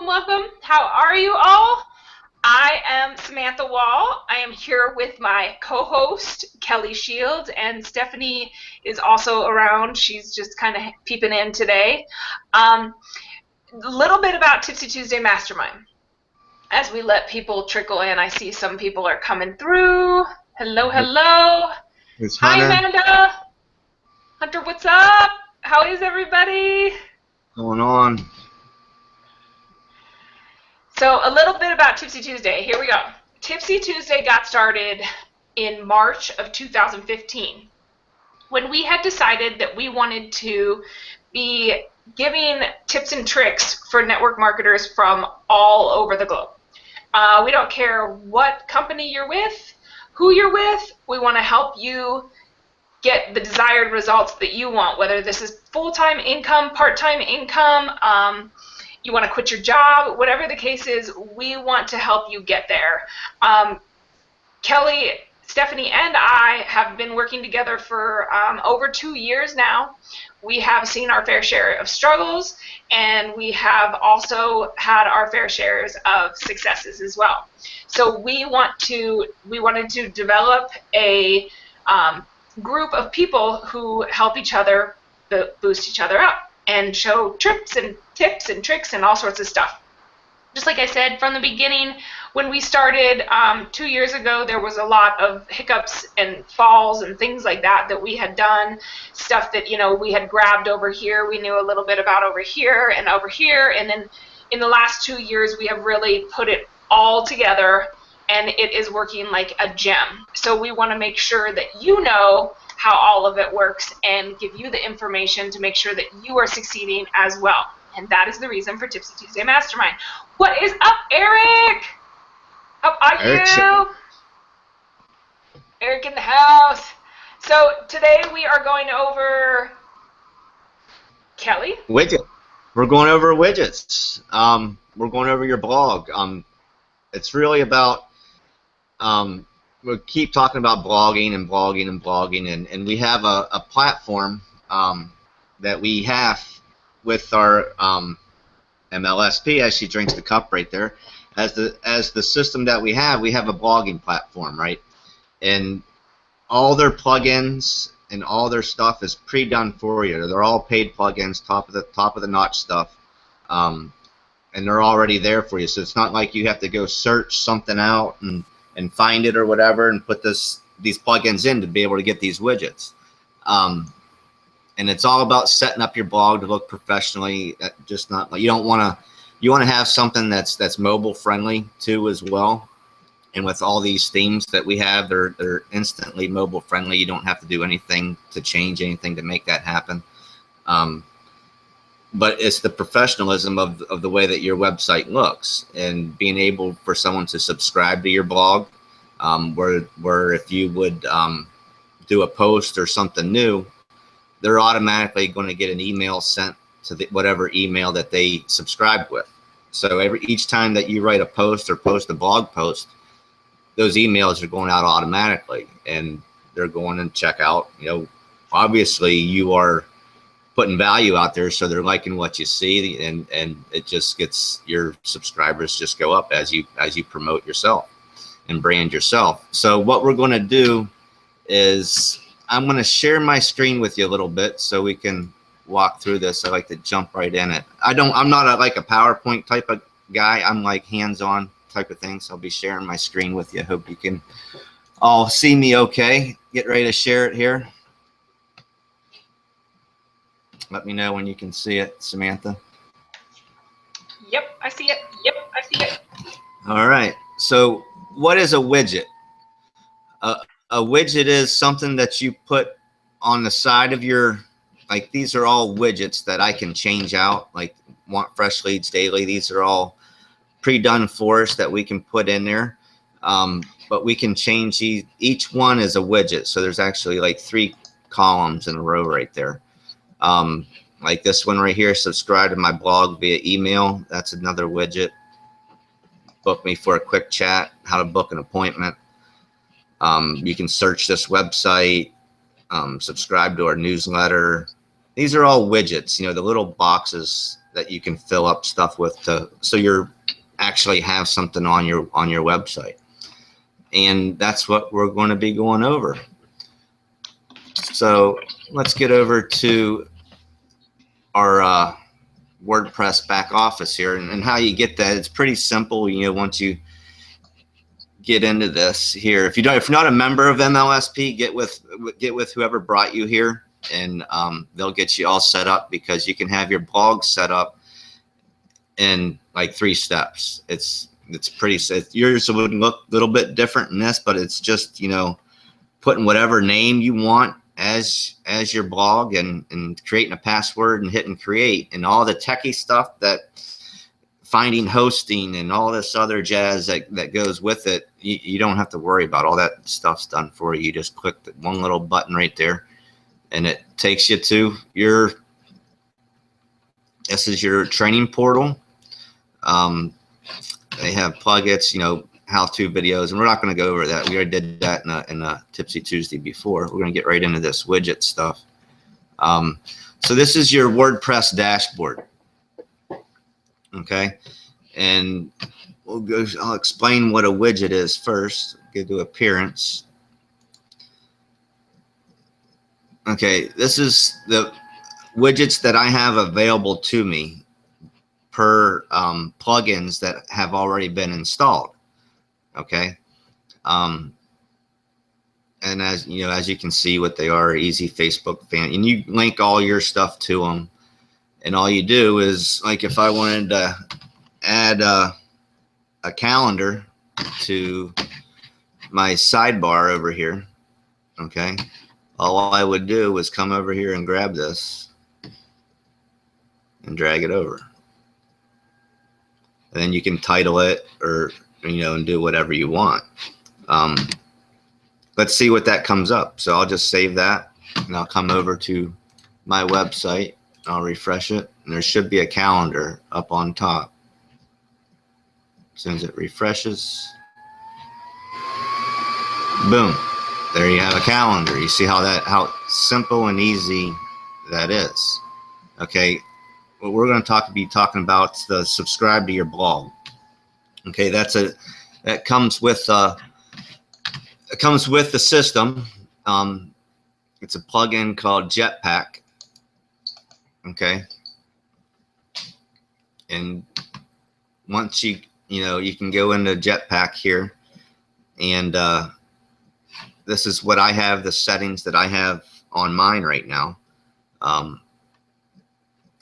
welcome. How are you all? I am Samantha Wall. I am here with my co-host, Kelly Shields, and Stephanie is also around. She's just kind of peeping in today. A little bit about Tipsy Tuesday Mastermind. As we let people trickle in, I see some people are coming through. Hello, hello. It's Hunter. Hi, Amanda. Hunter, what's up? How is everybody? Going on. So a little bit about Tipsy Tuesday. Here we go. Tipsy Tuesday got started in March of 2015 when we had decided that we wanted to be giving tips and tricks for network marketers from all over the globe. We don't care what company you're with, who you're with. We want to help you get the desired results that you want, whether this is full-time income, part-time income, you want to quit your job, whatever the case is, we want to help you get there. Kelly, Stephanie, and I have been working together for over 2 years now. We have seen our fair share of struggles, and we have also had our fair shares of successes as well. So we wanted to develop a group of people who help each other boost each other up and show tips and tricks and all sorts of stuff. Just like I said from the beginning, when we started 2 years ago, there was a lot of hiccups and falls and things like that we had done, stuff that, you know, we had grabbed over here, we knew a little bit about over here, and then in the last 2 years, we have really put it all together, and it is working like a gem. So we want to make sure that you know how all of it works and give you the information to make sure that you are succeeding as well. And that is the reason for Tipsy Tuesday Mastermind. What is up, Eric? How are you? Eric in the house. So today we are going over Kelly. Widget. We're going over widgets. We're going over your blog. It's really about we keep talking about blogging and we have a platform that we have with our MLSP, as she drinks the cup right there, as the system that we have a blogging platform, right? And all their plugins and all their stuff is pre-done for you. They're all paid plugins, top of the notch stuff, and they're already there for you. So it's not like you have to go search something out and find it or whatever and put these plugins in to be able to get these widgets. And it's all about setting up your blog to look professionally. Just not, you want to have something that's mobile friendly too as well. And with all these themes that we have, they're instantly mobile friendly. You don't have to do anything to change anything to make that happen. But it's the professionalism of the way that your website looks, and being able for someone to subscribe to your blog, where if you would do a post or something new, they're automatically going to get an email sent to whatever email that they subscribed with. So each time that you write a post or post a blog post, those emails are going out automatically, and they're going and check out. You know, obviously you are putting value out there, so they're liking what you see, and it just gets, your subscribers just go up as you promote yourself and brand yourself. So what we're going to do is I'm going to share my screen with you a little bit so we can walk through this. I like to jump right in it. I'm not like a PowerPoint type of guy. I'm like hands-on type of thing. So I'll be sharing my screen with you. Hope you can all see me okay. Get ready to share it here. Let me know when you can see it, Samantha. Yep, I see it. All right. So what is a widget? A widget is something that you put on the side of your, like these are all widgets that I can change out, like want fresh leads daily. These are all pre-done for us that we can put in there. But we can change each one is a widget. So there's actually like 3 columns in a row right there. Like this one right here, subscribe to my blog via email. That's another widget. Book me for a quick chat, how to book an appointment. You can search this website, subscribe to our newsletter. These are all widgets, you know, the little boxes that you can fill up stuff with so you're actually have something on your website. And that's what we're going to be going over. So let's get over to our WordPress back office here, and how you get that. It's pretty simple. Once you get into this here, if you're not a member of MLSP, get with whoever brought you here, and they'll get you all set up, because you can have your blog set up in like 3 steps. It's pretty. Yours would look a little bit different in this, but it's just putting whatever name you want as your blog, and creating a password and hitting create, and all the techie stuff, that finding hosting and all this other jazz that goes with it. You don't have to worry about. All that stuff's done for you. You just click the one little button right there, and it takes you to this is your training portal. They have plugins, how-to videos, and we're not going to go over that. We already did that in a Tipsy Tuesday before. We're going to get right into this widget stuff. So this is your WordPress dashboard. Okay, and I'll explain what a widget is first. Go to appearance. Okay, this is the widgets that I have available to me per plugins that have already been installed. Okay, and as you can see what they are: easy Facebook fan, and you link all your stuff to them. And all you do is, like, if I wanted to add a calendar to my sidebar over here, okay, all I would do was come over here and grab this and drag it over. And then you can title it, or and do whatever you want. Let's see what that comes up. So I'll just save that, and I'll come over to my website. I'll refresh it, and there should be a calendar up on top. As soon as it refreshes, boom, there you have a calendar. You see how simple and easy that is. Okay, what we're going to be talking about is the subscribe to your blog. Okay, that comes with the system. It's a plugin called Jetpack. Okay, and once you can go into Jetpack here, and this is what I have, the settings that I have on mine right now.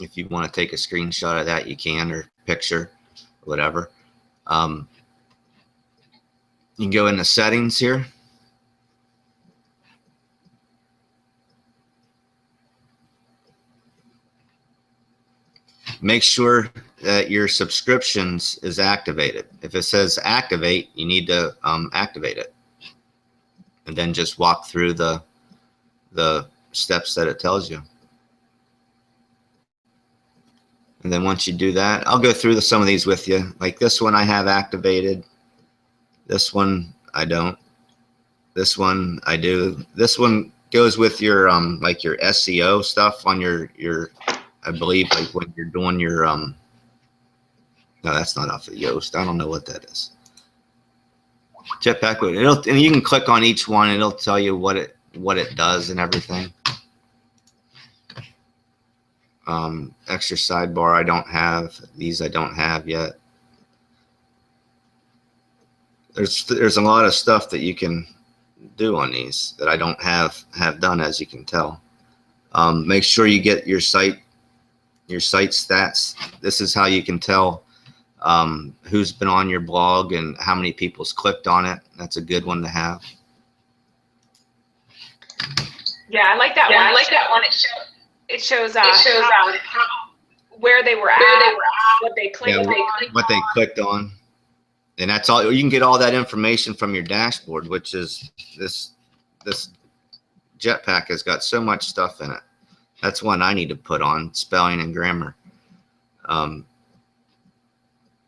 If you want to take a screenshot of that, you can, or picture, whatever. You can go into settings here. Make sure that your subscriptions is activated. If it says activate, you need to activate it, and then just walk through the steps that it tells you. And then once you do that, I'll go through some of these with you. Like this one I have activated. This one I don't. This one I do. This one goes with your like your SEO stuff on your I believe, like when you're doing your no, that's not off of Yoast. I don't know what that is. Jetpack, and you can click on each one, and it'll tell you what it does and everything. Extra sidebar I don't have. These I don't have yet. There's a lot of stuff that you can do on these that I don't have done, as you can tell. Make sure you get your site stats. This is how you can tell who's been on your blog and how many people's clicked on it. That's a good one to have. Yeah, I like that one. I like that one. It shows where they were at, what they clicked on. What they clicked on. And that's all. You can get all that information from your dashboard, which is this Jetpack has got so much stuff in it. That's one I need to put on, spelling and grammar.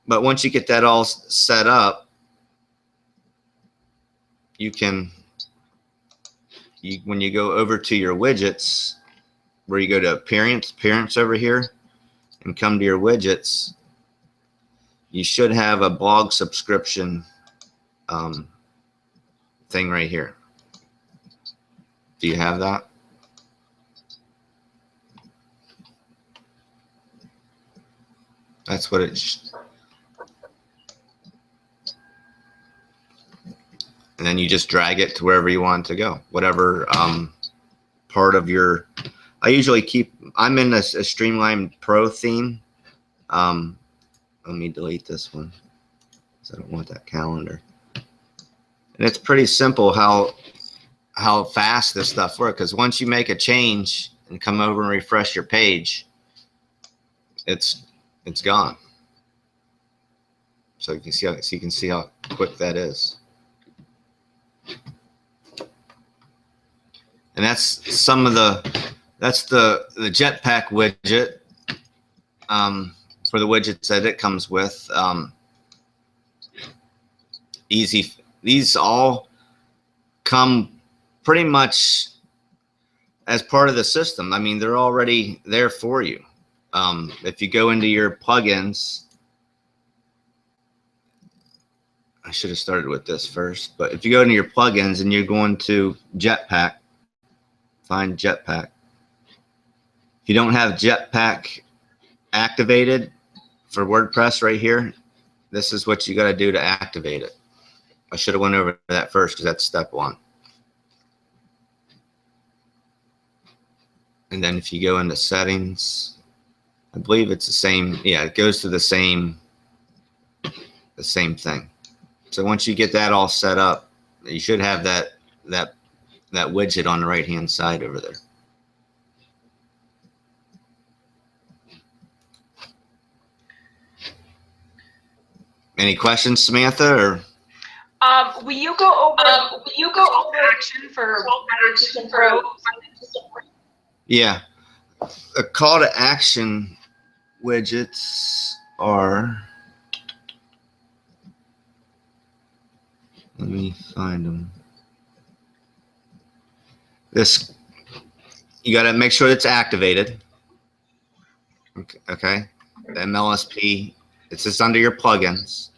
But once you get that all set up, you can, when you go over to your widgets, where you go to appearance over here, and come to your widgets, you should have a blog subscription thing right here. Do you have that? That's what it's. And then you just drag it to wherever you want it to go. Whatever part of your. I usually keep. I'm in a Streamline Pro theme. Let me delete this one because I don't want that calendar. And it's pretty simple how fast this stuff works. Because once you make a change and come over and refresh your page, it's gone. So you can see how quick that is. And that's some of that's the Jetpack widget for the widgets that it comes with. Easy. These all come pretty much as part of the system. I mean, they're already there for you. If you go into your plugins, I should have started with this first, but if you go into your plugins and you're going to Jetpack, find Jetpack. If you don't have Jetpack activated for WordPress right here, this is what you got to do to activate it. I should have went over that first because that's step one. And then if you go into settings, I believe it's the same. Yeah, it goes to the same thing. So once you get that all set up, you should have that widget on the right hand side over there. Any questions, Samantha? Or will you go over action for Pro? Yeah, the call to action widgets are. Let me find them. This, you got to make sure it's activated. Okay. The MLSP, it's just under your plugins.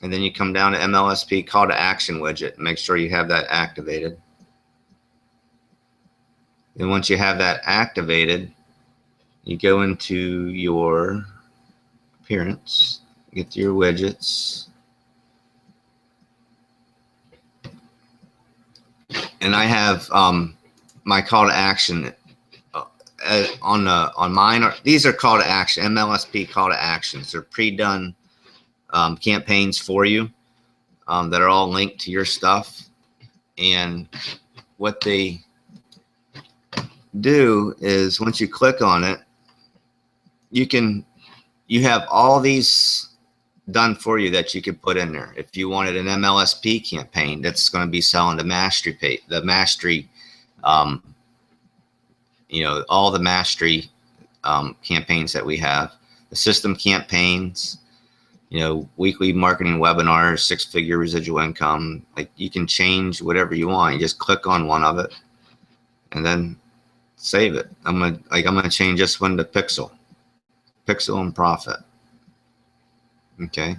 And then you come down to MLSP call to action widget. Make sure you have that activated. And once you have that activated, you go into your appearance, get to your widgets. And I have my call to action on mine. These are call to action, MLSP call to actions. They're pre-done campaigns for you that are all linked to your stuff. And what they do is once you click on it, you have all these done for you that you could put in there. If you wanted an MLSP campaign that's going to be selling the mastery you know, all the mastery campaigns that we have, the system campaigns, you know, weekly marketing webinars, 6-figure residual income. Like, you can change whatever you want. You just click on one of it and then save it. I'm gonna change this one to Pixel and Profit. Okay,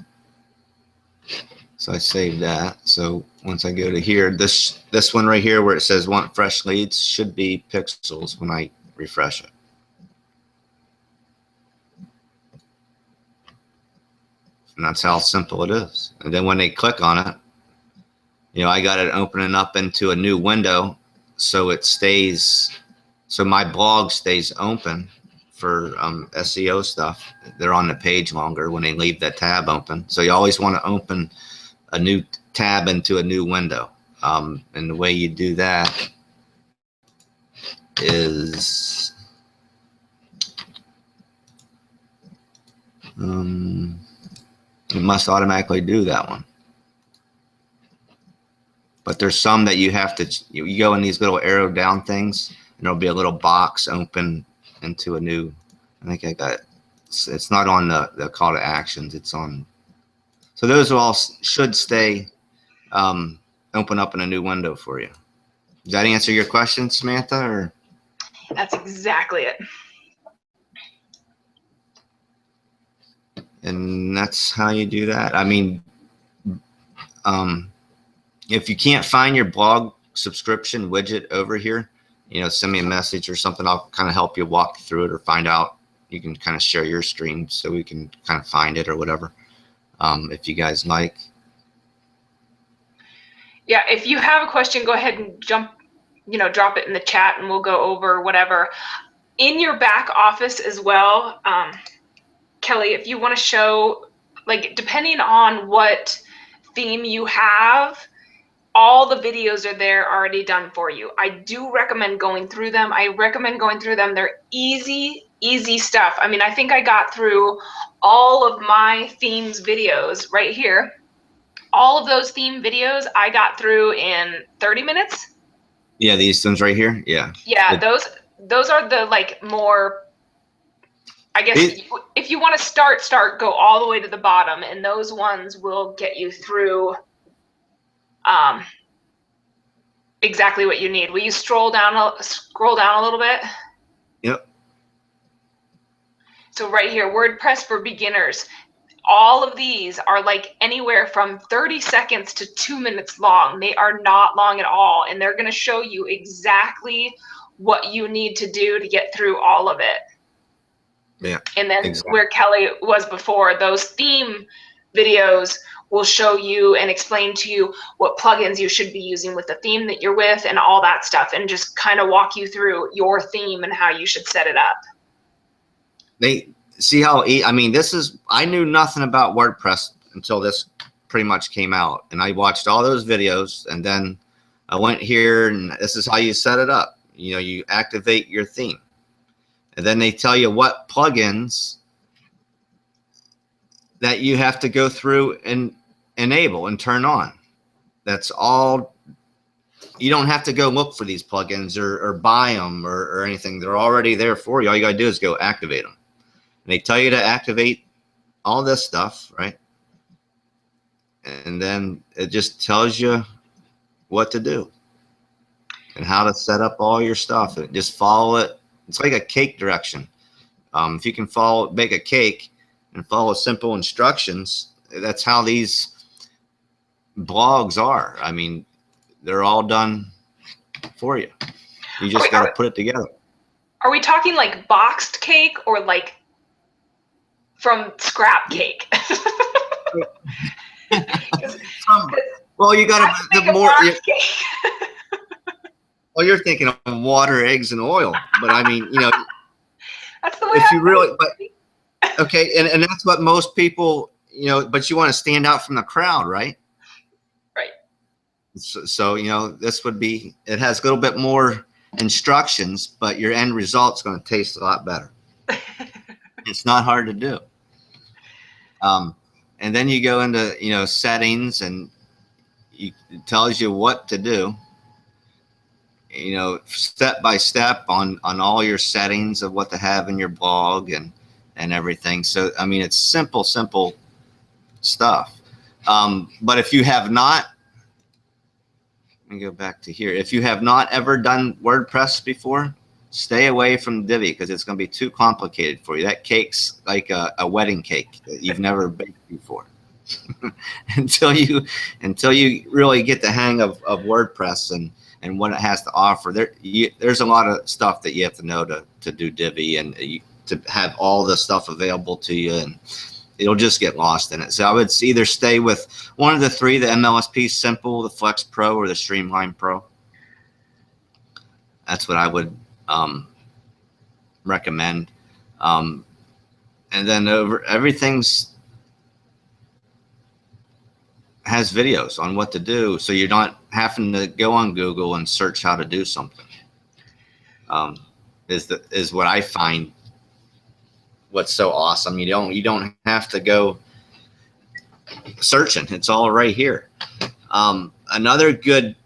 so I saved that. So once I go to here, this one right here where it says want fresh leads should be pixels when I refresh it. And that's how simple it is. And then when they click on it, you know, I got it opening up into a new window, so it stays, so my blog stays open for SEO stuff. They're on the page longer when they leave that tab open. So you always want to open a new tab into a new window. And the way you do that is it must automatically do that one. But there's some that you have to, you go in these little arrow down things, and there'll be a little box open into a new, I think I got it. It's not on the call to actions, it's on. So those all should stay open up in a new window for you. Does that answer your question, Samantha? Or? That's exactly it. And that's how you do that. I mean, if you can't find your blog subscription widget over here, send me a message or something. I'll kind of help you walk through it or find out. You can kind of share your screen so we can kind of find it or whatever, if you guys like. Yeah, if you have a question, go ahead and drop it in the chat and we'll go over whatever. In your back office as well, Kelly, if you want to show, like, depending on what theme you have, all the videos are there already done for you. I do recommend going through them. They're easy stuff. I mean, I think I got through all of my themes videos right here. All of those theme videos I got through in 30 minutes. Yeah, these ones right here. Yeah. Yeah, those are the like more, I guess, if you want to start, go all the way to the bottom, and those ones will get you through exactly what you need. Will you scroll down a little bit? Yep. So right here, WordPress for beginners. All of these are like anywhere from 30 seconds to 2 minutes long. They are not long at all, and they're going to show you exactly what you need to do to get through all of it. Yeah. And then exactly. Where Kelly was before, those theme videos will show you and explain to you what plugins you should be using with the theme that you're with and all that stuff, and just kind of walk you through your theme and how you should set it up. They see how, I mean, I knew nothing about WordPress until this pretty much came out, and I watched all those videos, and then I went here, and this is how you set it up. You activate your theme, and then they tell you what plugins that you have to go through and enable and turn on. That's all. You don't have to go look for these plugins or buy them or anything. They're already there for you. All you got to do is go activate them. And they tell you to activate all this stuff, right? And then it just tells you what to do and how to set up all your stuff. Just follow it. It's like a cake direction. If you can bake a cake and follow simple instructions, that's how these blogs are. I mean, they're all done for you. You just got to put it together. Are we talking like boxed cake or like from scrap cake? Well, you got to the more. Well, you're thinking of water, eggs, and oil, but I mean, that's the way. If you really, but okay, and that's what most people, but you want to stand out from the crowd, right? Right. So this would be. It has a little bit more instructions, but your end result's going to taste a lot better. It's not hard to do. And then you go into settings, and it tells you what to do. Step by step on all your settings of what to have in your blog and everything. So I mean, it's simple stuff. But if you have not, let me go back to here. If you have not ever done WordPress before, stay away from Divi because it's going to be too complicated for you. That cake's like a wedding cake that you've never baked before. until you really get the hang of WordPress and what it has to offer. There's a lot of stuff that you have to know to do Divi and to have all the stuff available to you, and it'll just get lost in it. So I would either stay with one of the three: the MLSP Simple, the Flex Pro, or the Streamline Pro. That's what I would recommend. And then everything's has videos on what to do, so you're not having to go on Google and search how to do something. Is what I find what's so awesome. You don't have to go searching. It's all right here. Another good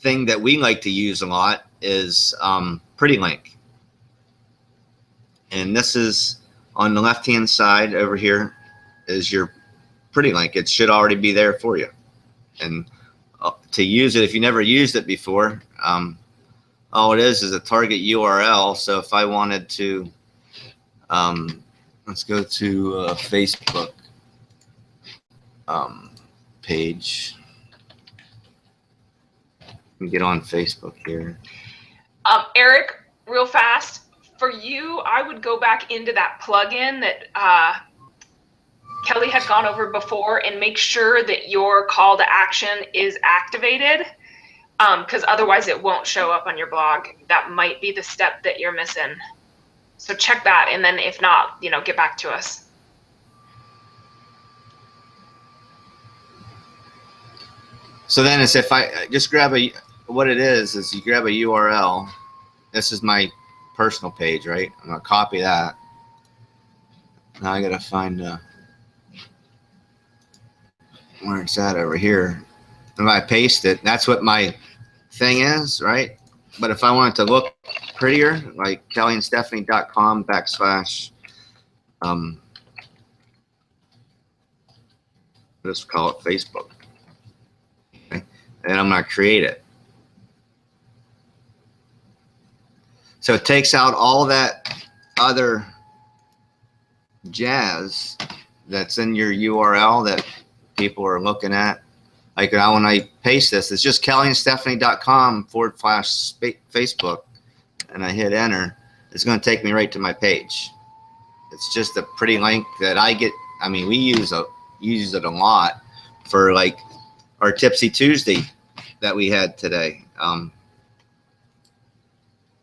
thing that we like to use a lot is Pretty Link, and this is on the left hand side over here is your Pretty Link. It should already be there for you. And to use it, if you never used it before, all it is a target URL. So if I wanted to let's go to Facebook page. Get on Facebook here. Eric, real fast, for you, I would go back into that plugin that Kelly had gone over before and make sure that your call to action is activated, because otherwise it won't show up on your blog. That might be the step that you're missing. So check that, and then if not, get back to us. So then it's if I just grab what it is you grab a URL. This is my personal page, right? I'm gonna copy that. Now I gotta find where it's at over here. If I paste it, that's what my thing is, right? But if I want it to look prettier, like kellyandstephanie.com / let's call it Facebook. Okay. And I'm gonna create it. So it takes out all that other jazz that's in your URL that people are looking at. Like now when I paste this, it's just kellyandstephanie.com / Facebook, and I hit enter. It's going to take me right to my page. It's just a pretty link that I get. I mean, we use it a lot for like our Tipsy Tuesday that we had today.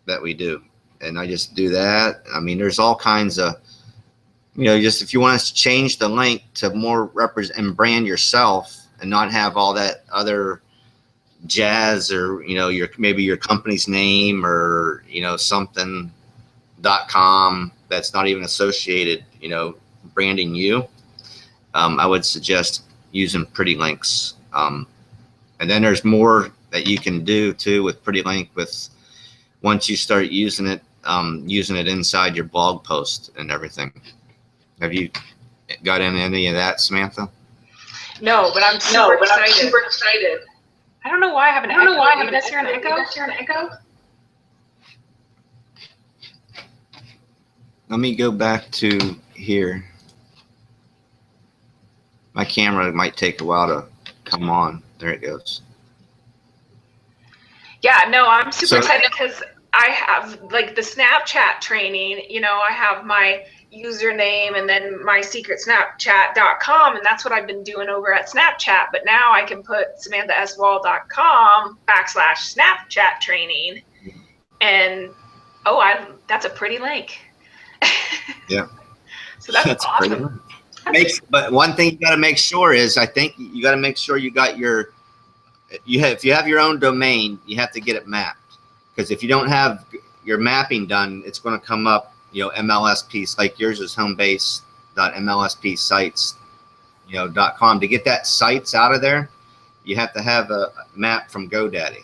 That we do, and I just do that. I mean, there's all kinds of, just if you want to change the link to more represent and brand yourself and not have all that other jazz, or maybe your company's name, or something.com that's not even associated, branding you. I would suggest using Pretty Links, and then there's more that you can do too with Pretty Link with. Once you start using it inside your blog post and everything. Have you got any of that, Samantha? No, but I'm super excited. I don't know why I have an echo. You guys hear an echo? Let me go back to here. My camera might take a while to come on. There it goes. Yeah, no, I'm super excited because I have like the Snapchat training, I have my username and then my secretsnapchat.com, and that's what I've been doing over at Snapchat. But now I can put samanthaswall.com / Snapchat training, and that's a pretty link. Yeah. So that's awesome. But one thing you got to make sure is, I think you got to make sure you got if you have your own domain, you have to get it mapped. Because if you don't have your mapping done, it's going to come up, MLSP, like yours is homebase.mlspsites.com. To get that sites out of there, you have to have a map from GoDaddy.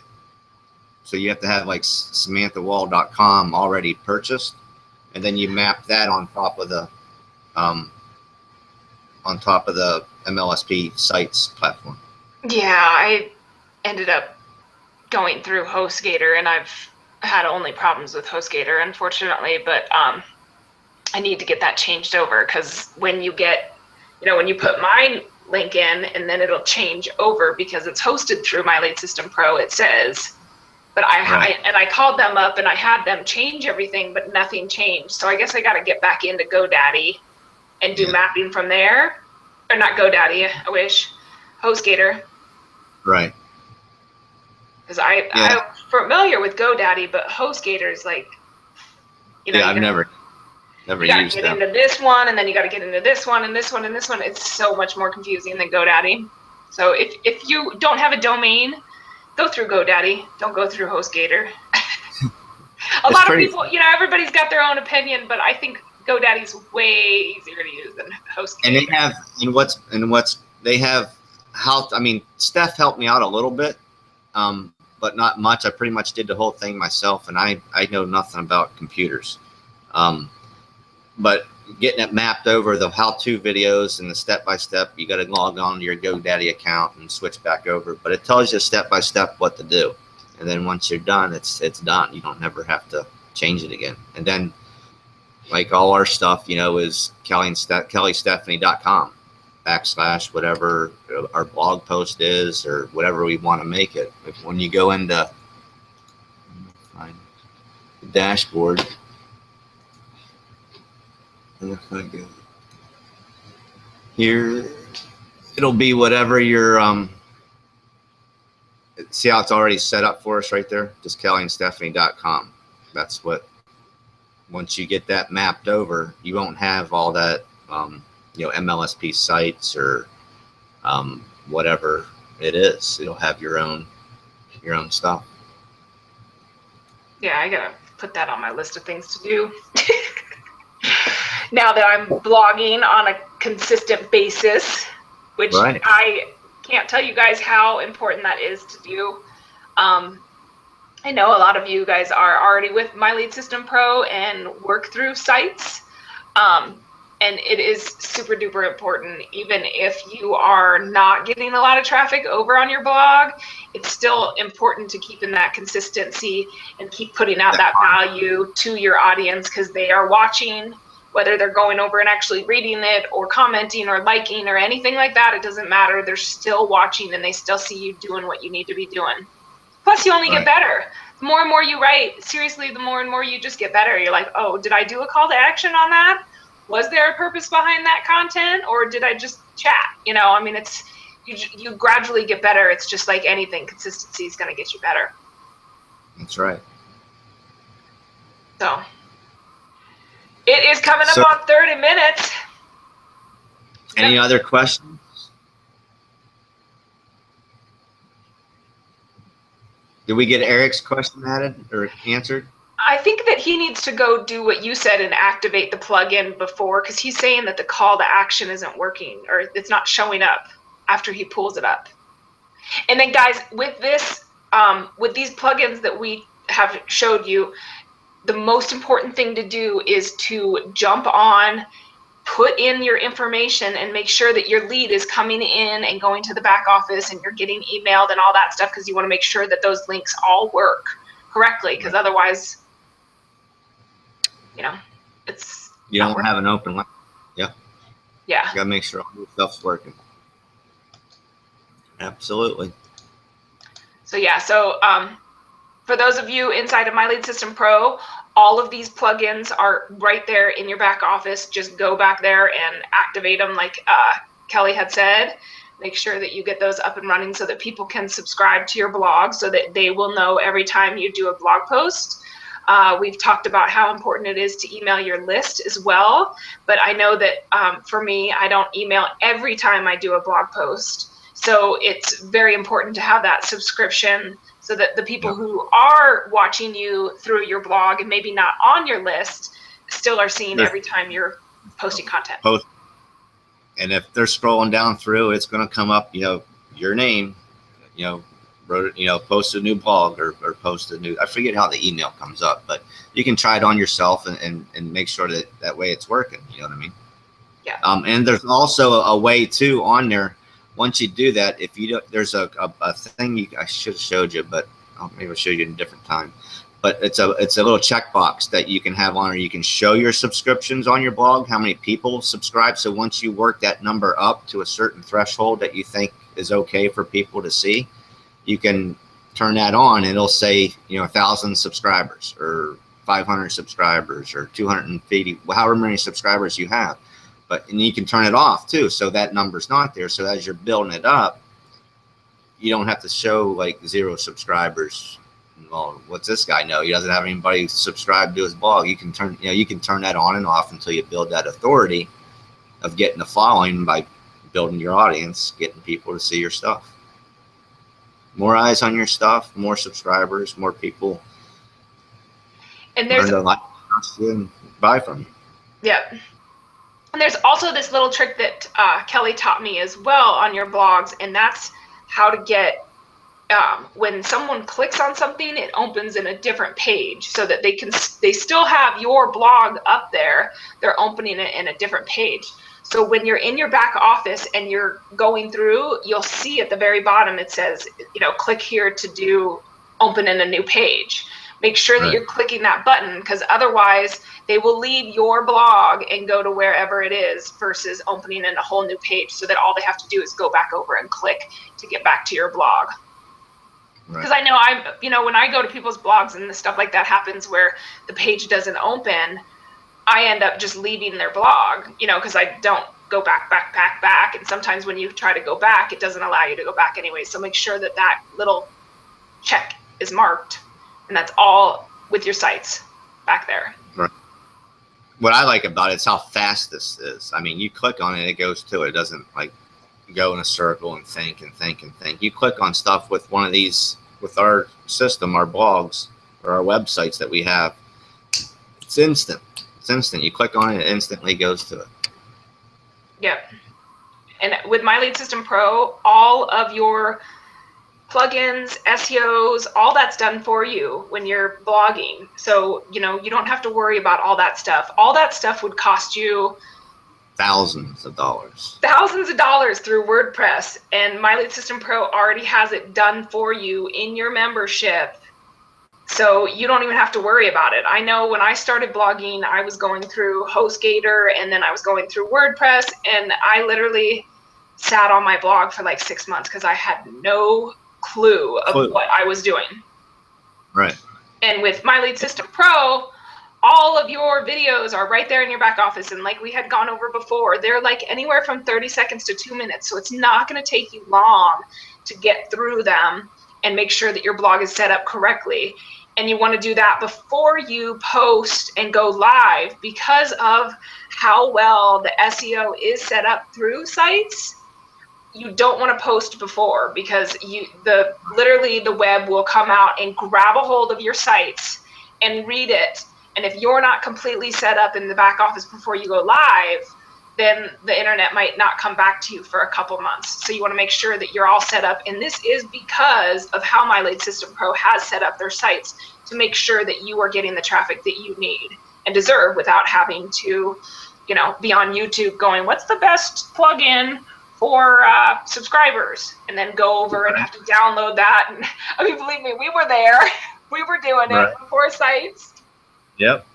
So you have to have like samanthawall.com already purchased, and then you map that on top of the MLSP sites platform. Yeah, I ended up going through HostGator, and I've had only problems with HostGator, unfortunately, but I need to get that changed over, because when you get, when you put my link in, and then it'll change over because it's hosted through My Lead System Pro, it says, but I called them up and I had them change everything, but nothing changed. So I guess I got to get back into GoDaddy and do mapping from there, or not GoDaddy, I wish, HostGator. Right. Because I'm familiar with GoDaddy, but HostGator is like, I've never used that. You got to get into this one, and then you got to get into this one, and this one, and this one. It's so much more confusing than GoDaddy. So if you don't have a domain, go through GoDaddy. Don't go through HostGator. A lot of people, everybody's got their own opinion, but I think GoDaddy's way easier to use than HostGator. And they have Steph helped me out a little bit. But not much. I pretty much did the whole thing myself, and I know nothing about computers. But getting it mapped over, the how-to videos and the step-by-step, you got to log on to your GoDaddy account and switch back over. But it tells you step-by-step what to do, and then once you're done, it's done. You don't never have to change it again. And then like all our stuff, you know, is kellystephanie.com / whatever our blog post is or whatever we want to make it. When you go into the dashboard, here, it'll be whatever your see how it's already set up for us right there? Just kellyandstephanie.com. That's what, once you get that mapped over, you won't have all that, you know, MLSP sites or whatever it is. It'll have your own stuff. Yeah, I gotta put that on my list of things to do. Now that I'm blogging on a consistent basis, which Right. I can't tell you guys how important that is to do. I know a lot of you guys are already with My Lead System Pro and work through sites. And it is super duper important. Even if you are not getting a lot of traffic over on your blog, it's still important to keep in that consistency and keep putting out that value to your audience, because they are watching, whether they're going over and actually reading it or commenting or liking or anything like that. It doesn't matter. They're still watching and they still see you doing what you need to be doing. Plus, you only get better. The more and more you write, seriously, the more and more you just get better. You're like, oh, did I do a call to action on that? Was there a purpose behind that content, or did I just chat? You know, I mean, it's you gradually get better. It's just like anything. Consistency is going to get you better. That's right. So it is coming up on 30 minutes. Any other questions? Did we get Eric's question added or answered? I think that he needs to go do what you said and activate the plugin before, because he's saying that the call to action isn't working, or it's not showing up after he pulls it up. And then guys, with this, with these plugins that we have showed you, the most important thing to do is to jump on, put in your information, and make sure that your lead is coming in and going to the back office and you're getting emailed and all that stuff, because you want to make sure that those links all work correctly, because otherwise, you know, it's you don't have an open line. Yeah. Yeah. You gotta make sure all your stuff's working. Absolutely. So yeah, so for those of you inside of My Lead System Pro, all of these plugins are right there in your back office. Just go back there and activate them, like Kelly had said. Make sure that you get those up and running so that people can subscribe to your blog, so that they will know every time you do a blog post. We've talked about how important it is to email your list as well, but I know that for me, I don't email every time I do a blog post. So it's very important to have that subscription, so that the people who are watching you through your blog and maybe not on your list still are seeing every time you're posting content. And if they're scrolling down through, it's going to come up, you know, your name, you know, wrote, you know, post a new blog or post a new, I forget how the email comes up, but you can try it on yourself and make sure that way it's working. You know what I mean? Yeah. And there's also a way too on there. Once you do that, if you don't, there's a thing I should have showed you, but maybe I'll show you in a different time. But it's a little checkbox that you can have on, or you can show your subscriptions on your blog, how many people subscribe. So once you work that number up to a certain threshold that you think is okay for people to see, you can turn that on, and it'll say, you know, 1,000 subscribers or 500 subscribers or 250, however many subscribers you have. And you can turn it off too, so that number's not there. So as you're building it up, you don't have to show like 0 subscribers. Well, what's this guy know? He doesn't have anybody subscribed to his blog. You can turn that on and off until you build that authority of getting the following by building your audience, getting people to see your stuff. More eyes on your stuff, more subscribers, more people. And there's learn to like you and buy from you. Yeah. And there's also this little trick that Kelly taught me as well on your blogs, and that's how to get, when someone clicks on something, it opens in a different page, so that they still have your blog up there. They're opening it in a different page. So when you're in your back office and you're going through, you'll see at the very bottom it says, you know, click here to open in a new page. Make sure that you're clicking that button, because otherwise they will leave your blog and go to wherever it is versus opening in a whole new page, so that all they have to do is go back over and click to get back to your blog. Because I know when I go to people's blogs and stuff like that happens where the page doesn't open, I end up just leaving their blog, because I don't go back. And sometimes when you try to go back, it doesn't allow you to go back anyway. So make sure that that little check is marked, and that's all with your sites back there. Right. What I like about it is how fast this is. I mean, you click on it, it goes to it. It doesn't like go in a circle and think and think and think. You click on stuff with one of these, with our system, our blogs or our websites that we have. It's instant. It's instant. You click on it, it instantly goes to it. Yep. And with My Lead System Pro, all of your plugins, SEOs, all that's done for you when you're blogging. So, you don't have to worry about all that stuff. All that stuff would cost you thousands of dollars. Thousands of dollars through WordPress, and My Lead System Pro already has it done for you in your membership. So you don't even have to worry about it. I know when I started blogging, I was going through HostGator, and then I was going through WordPress, and I literally sat on my blog for like 6 months because I had no clue of what I was doing. Right. And with My Lead System Pro, all of your videos are right there in your back office. And like we had gone over before, they're like anywhere from 30 seconds to 2 minutes. So it's not going to take you long to get through them and make sure that your blog is set up correctly. And you want to do that before you post and go live, because of how well the SEO is set up through sites. You don't want to post before, because literally the web will come out and grab a hold of your sites and read it. And if you're not completely set up in the back office before you go live, then the internet might not come back to you for a couple months. So you want to make sure that you're all set up. And this is because of how My Lead System Pro has set up their sites to make sure that you are getting the traffic that you need and deserve without having to, be on YouTube going, what's the best plugin for subscribers? And then go over and have to download that. And I mean, believe me, we were there. We were doing it before sites. Yep.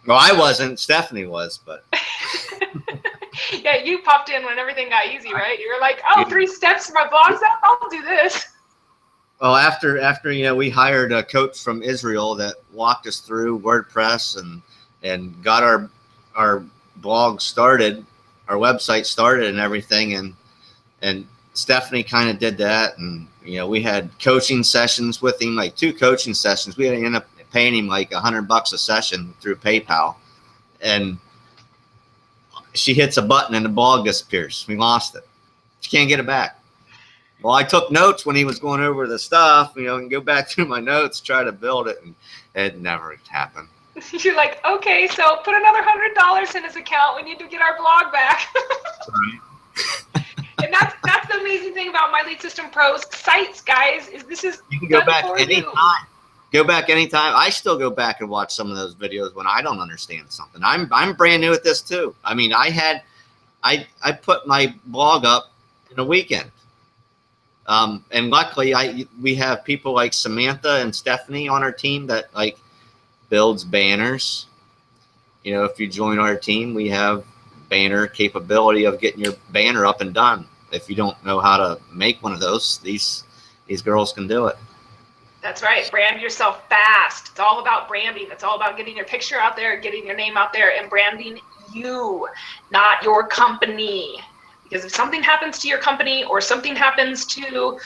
Well, I wasn't. Stephanie was, but. Yeah, you popped in when everything got easy, right? You were like, 3 steps to my blog's up. I'll do this. Well, after we hired a coach from Israel that walked us through WordPress and got our blog started, our website started and everything, and Stephanie kind of did that, and we had coaching sessions with him, like 2 coaching sessions. We ended up paying him like $100 a session through PayPal, and she hits a button and the blog disappears. We lost it. She can't get it back. Well, I took notes when he was going over the stuff, and go back through my notes, try to build it, and it never happened. You're like, okay, so put another $100 in his account. We need to get our blog back. Right. And that's the amazing thing about My Lead System Pro's sites, guys. You can go back anytime. Go back anytime. I still go back and watch some of those videos when I don't understand something. I'm brand new at this too. I mean, I put my blog up in a weekend. And luckily we have people like Samantha and Stephanie on our team that like builds banners. If you join our team, we have banner capability of getting your banner up and done. If you don't know how to make one of those, these girls can do it. That's right. Brand yourself fast. It's all about branding. It's all about getting your picture out there, getting your name out there, and branding you, not your company. Because if something happens to your company, or something happens to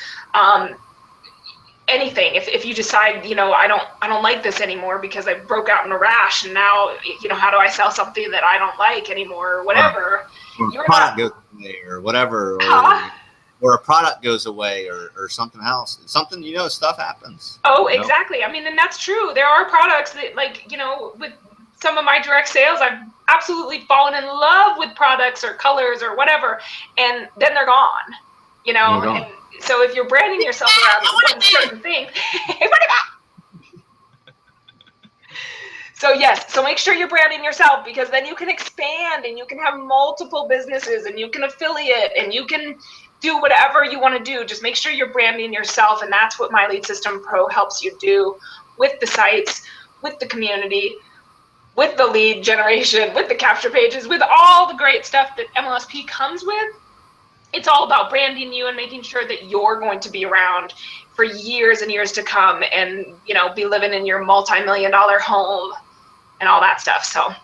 anything, if you decide, I don't like this anymore because I broke out in a rash, and now, how do I sell something that I don't like anymore, or whatever? Or a product goes away, or whatever, or a product goes away, or something else. Something, stuff happens. Oh, exactly. I mean, and that's true. There are products that, like, with some of my direct sales, I've absolutely fallen in love with products or colors or whatever, and then they're gone. And so if you're branding yourself around one certain thing, hey, what about? So yes, so make sure you're branding yourself, because then you can expand and you can have multiple businesses and you can affiliate and you can do whatever you want to do. Just make sure you're branding yourself, and that's what My Lead System Pro helps you do with the sites, with the community, with the lead generation, with the capture pages, with all the great stuff that MLSP comes with. It's all about branding you and making sure that you're going to be around for years and years to come, and be living in your multi-million-dollar home and all that stuff. So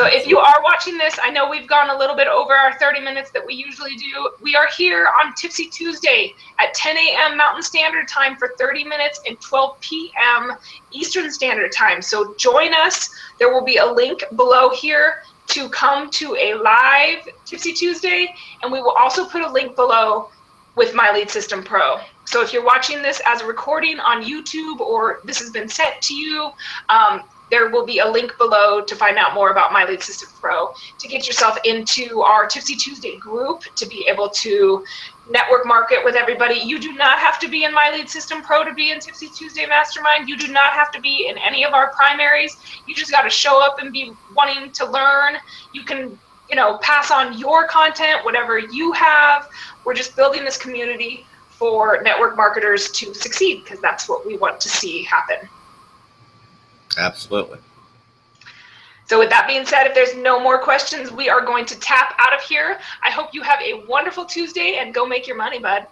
if you are watching this, I know we've gone a little bit over our 30 minutes that we usually do. We are here on Tipsy Tuesday at 10 a.m. Mountain Standard Time for 30 minutes and 12 p.m. Eastern Standard Time. So join us. There will be a link below here to come to a live Tipsy Tuesday, and we will also put a link below with My Lead System Pro. So if you're watching this as a recording on YouTube, or this has been sent to you, there will be a link below to find out more about My Lead System Pro, to get yourself into our Tipsy Tuesday group, to be able to network market with everybody. You do not have to be in My Lead System Pro to be in Tipsy Tuesday Mastermind. You do not have to be in any of our primaries. You just got to show up and be wanting to learn. You can, pass on your content, whatever you have. We're just building this community for network marketers to succeed, because that's what we want to see happen. Absolutely. So with that being said, if there's no more questions, we are going to tap out of here. I hope you have a wonderful Tuesday, and go make your money, bud.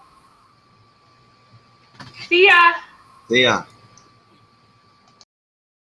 See ya. See ya.